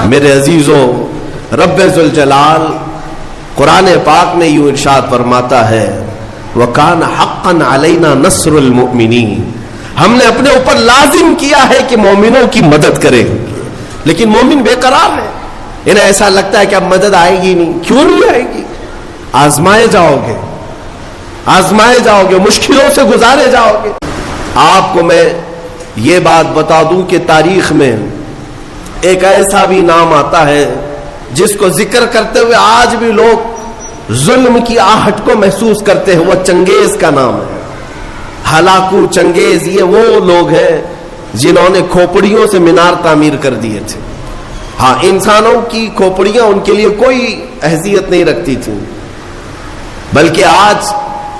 میرے عزیزو، رب ذوالجلال قرآن پاک میں یوں ارشاد فرماتا ہے وَكَانَ حَقًّا عَلَيْنَا نَصْرُ الْمُؤْمِنِينَ، ہم نے اپنے اوپر لازم کیا ہے کہ مومنوں کی مدد کرے. لیکن مومن بے قرار ہے، انہیں ایسا لگتا ہے کہ اب مدد آئے گی نہیں. کیوں نہیں آئے گی؟ آزمائے جاؤ گے، آزمائے جاؤ گے، مشکلوں سے گزارے جاؤ گے. آپ کو میں یہ بات بتا دوں کہ تاریخ میں ایک ایسا بھی نام آتا ہے جس کو ذکر کرتے ہوئے آج بھی لوگ ظلم کی آہٹ کو محسوس کرتے ہیں. وہ چنگیز کا نام ہے. ہلاکو چنگیز یہ وہ لوگ ہیں جنہوں نے کھوپڑیوں سے مینار تعمیر کر دیے تھے. ہاں، انسانوں کی کھوپڑیاں ان کے لیے کوئی اہمیت نہیں رکھتی تھی، بلکہ آج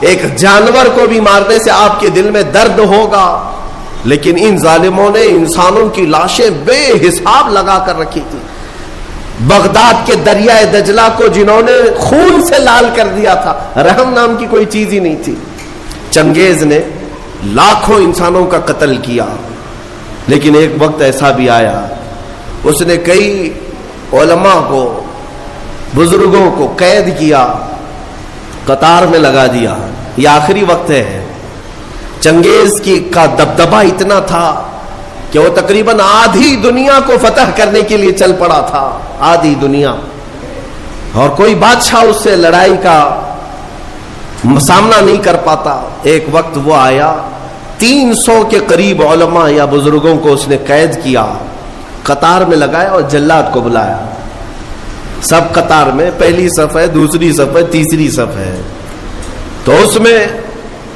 ایک جانور کو بھی مارنے سے آپ کے دل میں درد ہوگا. لیکن ان ظالموں نے انسانوں کی لاشیں بے حساب لگا کر رکھی تھی. بغداد کے دریائے دجلہ کو جنہوں نے خون سے لال کر دیا تھا، رحم نام کی کوئی چیز ہی نہیں تھی. چنگیز نے لاکھوں انسانوں کا قتل کیا. لیکن ایک وقت ایسا بھی آیا، اس نے کئی علماء کو، بزرگوں کو قید کیا، قطار میں لگا دیا. یہ آخری وقت ہے. چنگیز کا دبدبہ اتنا تھا کہ وہ تقریباً آدھی دنیا کو فتح کرنے کے لیے چل پڑا تھا. آدھی دنیا، اور کوئی بادشاہ اس سے لڑائی کا سامنا نہیں کر پاتا. ایک وقت وہ آیا، 300 کے قریب علماء یا بزرگوں کو اس نے قید کیا، قطار میں لگایا اور جلاد کو بلایا. سب قطار میں، پہلی صف ہے، دوسری صف ہے، تیسری صف ہے. تو اس میں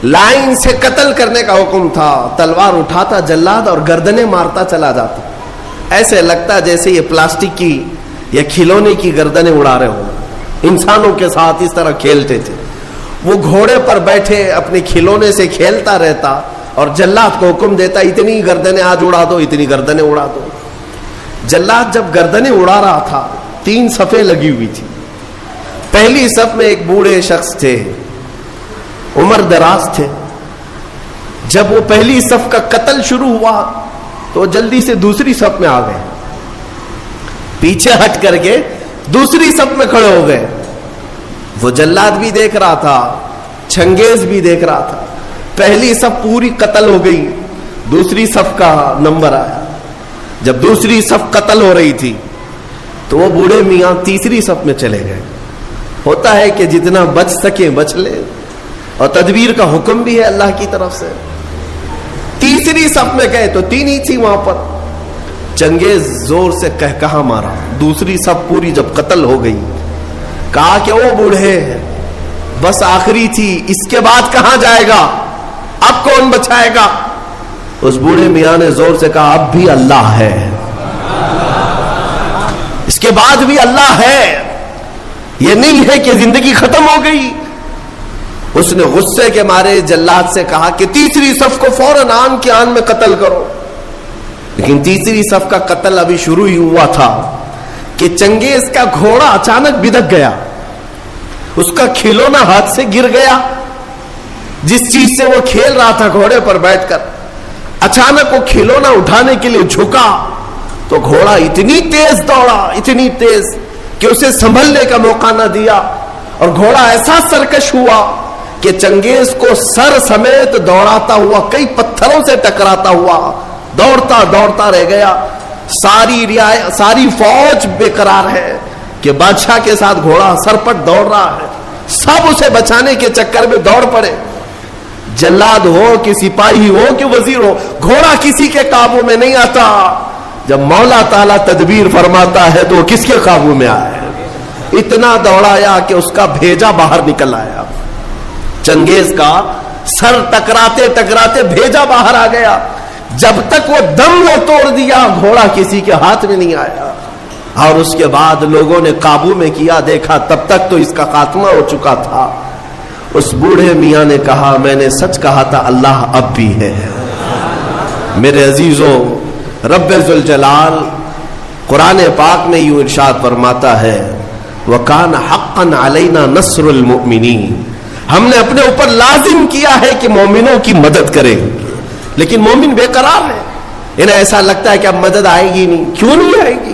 لائن سے قتل کرنے کا حکم تھا. تلوار اٹھاتا جلاد اور گردنیں مارتا چلا جاتا. ایسے لگتا جیسے یہ پلاسٹک کی یا کھلونے کی گردنیں اڑا رہے ہوں. انسانوں کے ساتھ اس طرح کھیلتے تھے. وہ گھوڑے پر بیٹھے اپنے کھلونے سے کھیلتا رہتا اور جلاد کو حکم دیتا اتنی گردنیں آج اڑا دو، اتنی گردنیں اڑا دو. جلاد جب گردنیں اڑا رہا تھا، 3 صفیں لگی ہوئی تھی. پہلی صف میں ایک بوڑھے شخص تھے، عمر دراز تھے. جب وہ پہلی صف کا قتل شروع ہوا تو جلدی سے دوسری صف میں آ گئے، پیچھے ہٹ کر کے دوسری صف میں کھڑے ہو گئے. وہ جلاد بھی دیکھ رہا تھا، چنگیز بھی دیکھ رہا تھا. پہلی صف پوری قتل ہو گئی، دوسری صف کا نمبر آیا. جب دوسری صف قتل ہو رہی تھی تو وہ بوڑھے میاں تیسری صف میں چلے گئے. ہوتا ہے کہ جتنا بچ سکے بچ لے، اور تدبیر کا حکم بھی ہے اللہ کی طرف سے. تیسری صف میں گئے تو 3 ہی تھی وہاں پر. چنگیز زور سے کہا مارا. دوسری صف پوری جب قتل ہو گئی، کہا کہ وہ بوڑھے بس آخری تھی، اس کے بعد کہاں جائے گا، اب کون بچائے گا. اس بوڑھے میاں نے زور سے کہا اب بھی اللہ ہے، اس کے بعد بھی اللہ ہے، یہ نہیں ہے کہ زندگی ختم ہو گئی. اس نے غصے کے مارے جلاد سے کہا کہ تیسری صف کو فوراً آن کے آن میں قتل کرو. لیکن تیسری صف کا قتل ابھی شروع ہی ہوا تھا کہ چنگیز کا گھوڑا اچانک بدک گیا. اس کا کھلونا ہاتھ سے گر گیا. جس چیز سے وہ کھیل رہا تھا گھوڑے پر بیٹھ کر، اچانک وہ کھلونا اٹھانے کے لیے جھکا تو گھوڑا اتنی تیز دوڑا، اتنی تیز کہ اسے سنبھلنے کا موقع نہ دیا. اور گھوڑا ایسا سرکش ہوا کہ چنگیز کو سر سمیت دوڑاتا ہوا، کئی پتھروں سے ٹکراتا ہوا دوڑتا دوڑتا رہ گیا. ساری فوج بے قرار ہے کہ بادشاہ کے ساتھ گھوڑا سرپٹ دوڑ رہا ہے. سب اسے بچانے کے چکر میں دوڑ پڑے. جلاد ہو کہ سپاہی ہو کہ وزیر ہو، گھوڑا کسی کے قابو میں نہیں آتا. جب مولا تعالیٰ تدبیر فرماتا ہے تو وہ کس کے قابو میں آئے. اتنا دوڑایا کہ اس کا بھیجا باہر نکل آیا. چنگیز کا سر ٹکراتے ٹکراتے بھیجا باہر آ گیا. جب تک وہ دم وہ توڑ دیا، گھوڑا کسی کے ہاتھ میں نہیں آیا. اور اس کے بعد لوگوں نے قابو میں کیا، دیکھا تب تک تو اس کا خاتمہ ہو چکا تھا. اس بوڑھے میاں نے کہا میں نے سچ کہا تھا، اللہ اب بھی ہے. میرے عزیزوں، رب ذوالجلال قرآن پاک میں یوں ارشاد فرماتا ہے وَكَانَ حَقًّا عَلَيْنَا نَصْرُ الْمُؤْمِنِينَ، ہم نے اپنے اوپر لازم کیا ہے کہ مومنوں کی مدد کریں. لیکن مومن بے قرار ہے، انہیں ایسا لگتا ہے کہ اب مدد آئے گی نہیں. کیوں نہیں آئے گی؟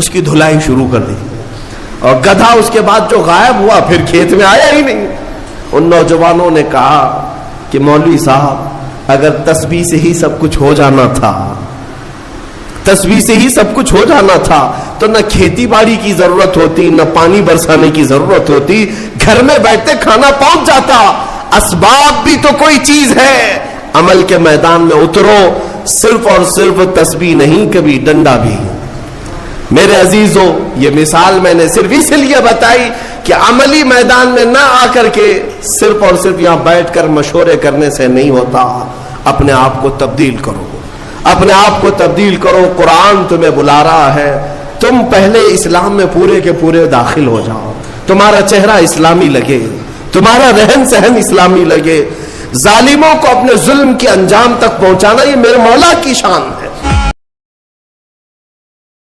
اس کی دھلائی شروع کر دی، اور گدھا اس کے بعد جو غائب ہوا پھر کھیت میں آیا ہی نہیں۔ ان نوجوانوں نے کہا کہ مولوی صاحب اگر تسبیح سے ہی سب کچھ ہو جانا تھا، تسبیح سے ہی سب کچھ ہو جانا تھا تو نہ کھیتی باڑی کی ضرورت ہوتی، نہ پانی برسانے کی ضرورت ہوتی، گھر میں بیٹھتے کھانا پہنچ جاتا۔ اسباب بھی تو کوئی چیز ہے، عمل کے میدان میں اترو، صرف اور صرف تسبیح نہیں، کبھی ڈنڈا بھی۔ میرے عزیزوں، یہ مثال میں نے صرف اس لیے بتائی کہ عملی میدان میں نہ آ کر کے صرف اور صرف یہاں بیٹھ کر مشورے کرنے سے نہیں ہوتا، اپنے آپ کو تبدیل کرو، اپنے آپ کو تبدیل کرو۔ قرآن تمہیں بلا رہا ہے، تم پہلے اسلام میں پورے کے پورے داخل ہو جاؤ، تمہارا چہرہ اسلامی لگے، تمہارا رہن سہن اسلامی لگے۔ ظالموں کو اپنے ظلم کے انجام تک پہنچانا یہ میرے مولا کی شان ہے۔